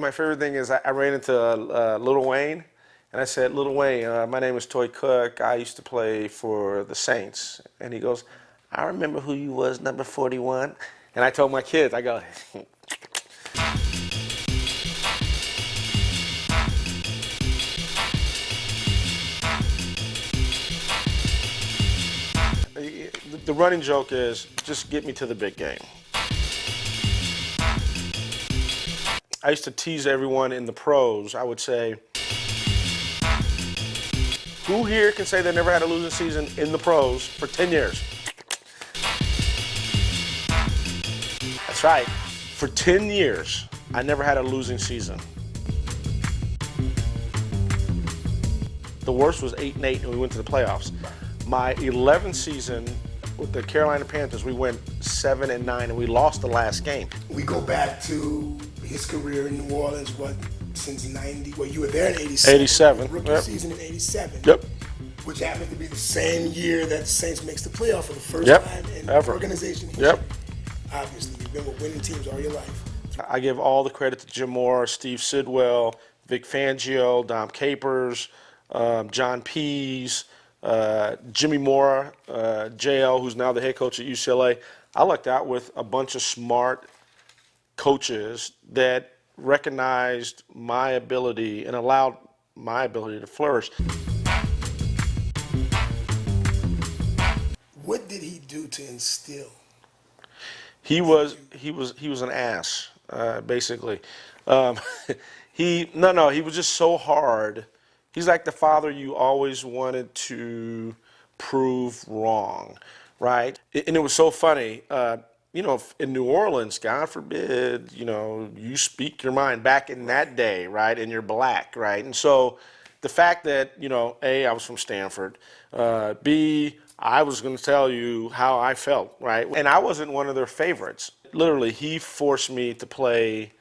my favorite thing is I ran into Lil Wayne, and I said, Lil Wayne, my name is Toi Cook. I used to play for the Saints. And he goes, I remember who you was, number 41. And I told my kids, I go, the running joke is, just get me to the big game. I used to tease everyone in the pros. I would say, who here can say they never had a losing season in the pros for 10 years? That's right. For 10 years, I never had a losing season. The worst was 8-8, and we went to the playoffs. My 11th season with the Carolina Panthers, we went 7-9, and we lost the last game. We go back to his career in New Orleans, since 90, well, you were there in 87. 87. Rookie season in 87. Yep. Which happened to be the same year that the Saints makes the playoff for the first time in organization history. Yep. Obviously, you've been with winning teams all your life. I give all the credit to Jim Mora, Steve Sidwell, Vic Fangio, Dom Capers, John Pease, Jimmy Mora, JL, who's now the head coach at UCLA. I lucked out with a bunch of smart coaches that recognized my ability and allowed my ability to flourish. What did he do to instill? He was an ass, basically. He was just so hard. He's like the father you always wanted to prove wrong, right? And it was so funny. In New Orleans, God forbid, you speak your mind back in that day, right? And you're black, right? And so the fact that, A, I was from Stanford, B, I was going to tell you how I felt, right? And I wasn't one of their favorites. Literally, he forced me to play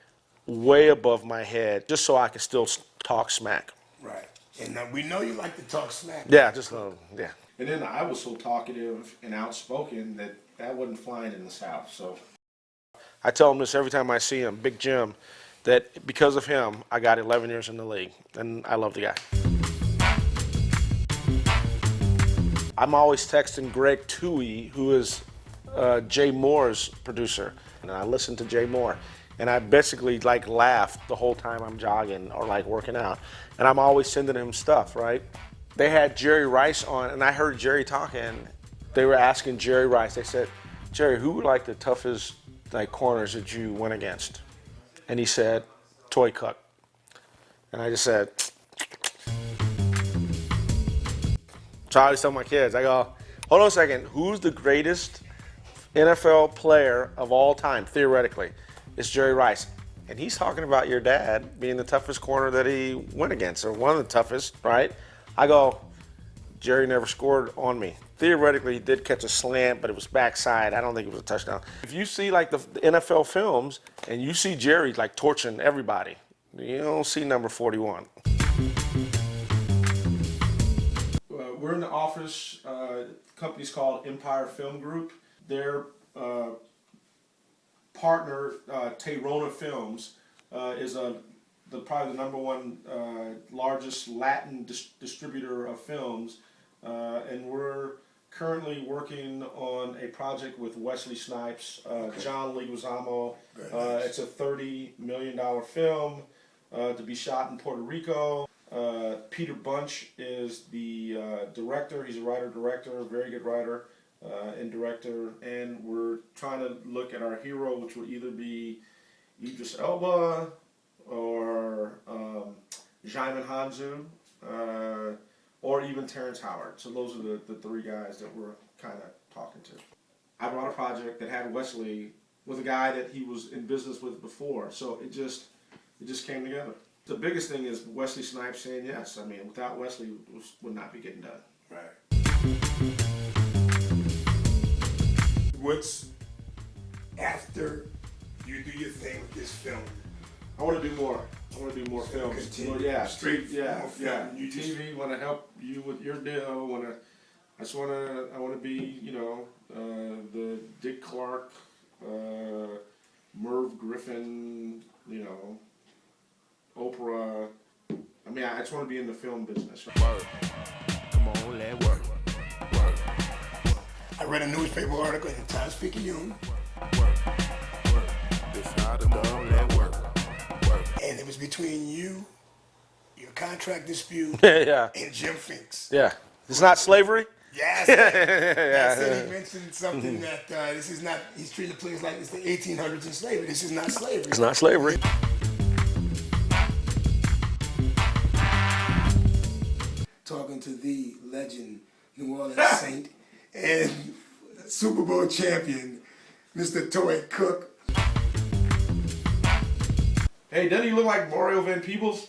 way above my head just so I could still talk smack. Right. And we know you like to talk smack. Yeah, yeah. And then I was so talkative and outspoken that wasn't flying in the South. So I tell him this every time I see him, Big Jim, that because of him, I got 11 years in the league, and I love the guy. I'm always texting Greg Toohey, who is Jay Moore's producer, and I listen to Jay Moore, and I basically laugh the whole time I'm jogging or working out, and I'm always sending him stuff, right? They had Jerry Rice on, and I heard Jerry talking. They were asking Jerry Rice. They said, Jerry, who were the toughest corners that you went against? And he said, Toi Cook. And I just said, so I always tell my kids, I go, hold on a second, who's the greatest NFL player of all time, theoretically? It's Jerry Rice. And he's talking about your dad being the toughest corner that he went against, or one of the toughest, right? I go, Jerry never scored on me. Theoretically, he did catch a slant, but it was backside. I don't think it was a touchdown. If you see the NFL films and you see Jerry torching everybody, you don't see number 41. we're in the office. The company's called Empire Film Group. Their partner, Tayrona Films, is probably the number one largest Latin distributor of films, and we're currently working on a project with Wesley Snipes, John Leguizamo. It's a $30 million film to be shot in Puerto Rico. Peter Bunch is the director. He's a writer-director, very good writer and director. And we're trying to look at our hero, which will either be Idris Elba or Jaimin Hanzu, or even Terrence Howard. So those are the three guys that we're kind of talking to. I brought a project that had Wesley with a guy that he was in business with before. So it just came together. The biggest thing is Wesley Snipes saying yes. I mean, without Wesley, it would not be getting done. Right. What's after you do your thing with this film? I want to do more. I want to do more films. Continue. Well, yeah, Straight yeah. film. You just TV. Want to help you with your deal. I want to be, the Dick Clark, Merv Griffin, Oprah. I mean, I just want to be in the film business. Work. Come on, let work. Work. I read a newspaper article in the Times-Picayune, Work. Work. This how to go, let work. Work. and it was between you, your contract dispute, Yeah, and Jim Finks. yeah. It's not slavery. Yes. That's it. He mentioned something that this is not, he's treating the players like it's the 1800s in slavery. This is not slavery. It's not slavery. Talking to the legend, New Orleans Saint, and Super Bowl champion, Mr. Toi Cook. Hey, doesn't he look like Mario Van Peebles?